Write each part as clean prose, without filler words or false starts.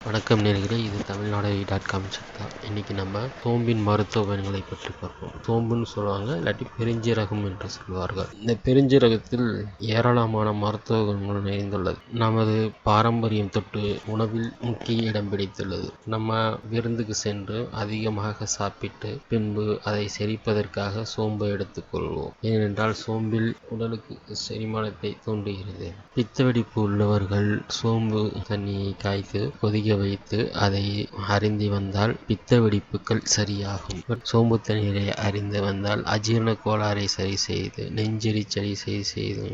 வணக்கம் நேயர்களே, இது tamilnadodi.com தான். இன்றைக்கி நம்ம சோம்பின் மருத்துவ பயன்களை பற்றி பார்ப்போம். சோம்புன்னு சொல்லுவாங்க, இல்லாட்டி பெருஞ்சீரகம் என்று சொல்வார்கள். இந்த பெருஞ்சீரகத்தில் ஏராளமான மருத்துவ குணங்கள் நிறைந்துள்ளது. நமது பாரம்பரியம் தொட்டு உணவில் முக்கிய இடம் பிடித்துள்ளது. நம்ம விருந்துக்கு சென்று அதிகமாக சாப்பிட்டு பின்பு அதை செரிப்பதற்காக சோம்பை எடுத்துக்கொள்வோம். ஏனென்றால் சோம்பில் உடலுக்கு செரிமானத்தை தூண்டுகிறது. பித்த வெடிப்பு உள்ளவர்கள் சோம்பு தண்ணியை காய்த்து கொதிக்க வைத்து அதை அருந்தி வந்தால் பித்த வெடிப்புகள் சரியாகும். சோம்பு தண்ணீரை அருந்தி வந்தால் அஜீரண கோளாறை சரி செய்து, நெஞ்செரிச்சலை சரி செய்து,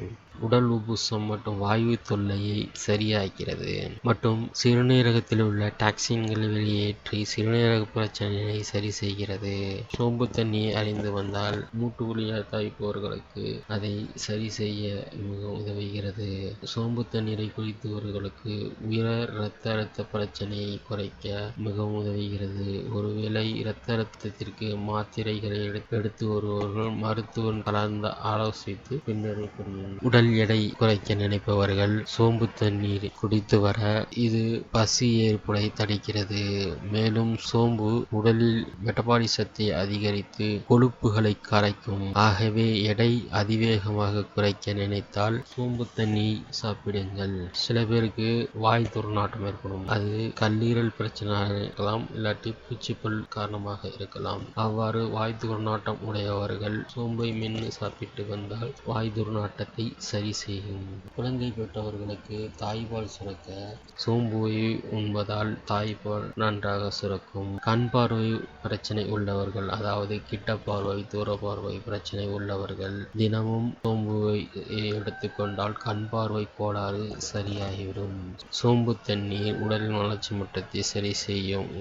உடல் உப்புசம் மற்றும் வாயு தொல்லையை சரியாக்கிறது மற்றும் சிறுநீரகத்தில் உள்ள டாக்சின்களை வெளியேற்றி சிறுநீரக பிரச்சனையை சரி செய்கிறது. சோம்பு தண்ணியை அறிந்து வந்தால் மூட்டு வலியால் தவிப்பவர்களுக்கு அதை சரி செய்ய மிகவும் உதவுகிறது. சோம்பு தண்ணீரை குடித்தவர்களுக்கு உயர் இரத்த அழுத்த பிரச்சனையை குறைக்க மிகவும் உதவுகிறது. ஒருவேளை இரத்த அழுத்தத்திற்கு மாத்திரைகளை எடுத்து வருபவர்கள் மருத்துவன் கலந்து ஆலோசித்து பின்னர் உடல் எடை குறைக்க நினைப்பவர்கள் சோம்பு தண்ணீர் குடித்து வர இது பசி ஏற்படை தடுக்கிறது. மேலும் சோம்பு உடலில் மெட்டபாலிசத்தை அதிகரித்து கொழுப்புகளை கரைக்கும். ஆகவே எடை அதிவேகமாக குறைக்க நினைத்தால் சோம்பு தண்ணி சாப்பிடுங்கள். சில பேருக்கு வாய் துர்நாற்றம் ஏற்படும். அது கல்லீரல் பிரச்சனை இருக்கலாம், இல்லாட்டி பூச்சிப்பல் காரணமாக இருக்கலாம். அவ்வாறு வாய் துர்நாற்றம் உடையவர்கள் சோம்பை மென்று சாப்பிட்டு வந்தால் வாய் துர்நாற்றத்தை சரி செய்யும். குழந்தை பெற்றவர்களுக்கு தாய்ப்பால் சுரக்க சோம்புவை உண்பதால் தாய்ப்பால் நன்றாக சுரக்கும். கண் பார்வை பிரச்சனை உள்ளவர்கள், அதாவது கிட்ட பார்வை தூர பார்வை பிரச்சனை உள்ளவர்கள் தினமும் சோம்புவை எடுத்துக்கொண்டால் கண் பார்வை கோளாறு சரியாகிவிடும். சோம்பு தண்ணீர் உடலின் வளர்ச்சி மட்டத்தை சரி செய்யும்.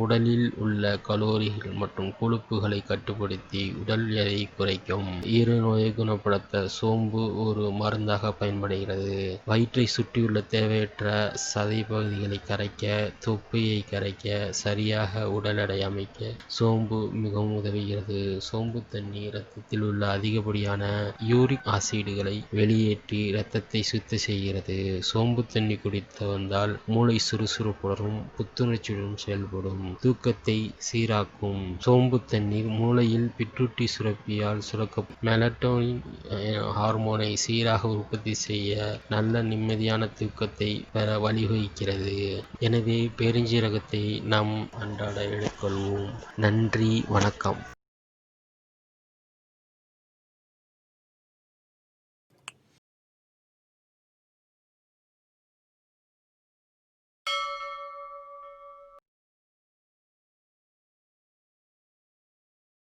உடலில் உள்ள கலோரிகள் மற்றும் கொழுப்புகளை கட்டுப்படுத்தி உடல் எடையை குறைக்கும். ஈறு நோயை குணப்படுத்த சோம்பு ஒரு மருந்தாக பயன்படுகிறது. வயிற்றை சுற்றியுள்ள தேவையற்ற சதை பகுதிகளை கரைக்க, தொப்பையை கரைக்க, சரியாக உடல் எடை அமைக்க சோம்பு மிகவும் உதவுகிறது. சோம்பு தண்ணீர் இரத்தத்தில் உள்ள அதிகப்படியான யூரிக் ஆசிடுகளை வெளியேற்றி இரத்தத்தை சுத்தம் செய்கிறது. சோம்பு தண்ணி குடித்து வந்தால் மூளை சுறுசுறுப்புடன் புத்துணர்ச்சியுடன் செயல்படும். தூக்கத்தை சீராக்கும். சோம்பு தண்ணீர் மூளையில் பிட்ரூட்டி சுரப்பியால் சுரக்கும் மெலட்டோனின் ஹார்மோனை சீராக உற்பத்தி செய்ய நல்ல நிம்மதியான தூக்கத்தை பெற வழிவகுக்கிறது. எனவே பெருஞ்சீரகத்தை நாம் அன்றாட எடுத்துக்கொள்வோம். நன்றி, வணக்கம்.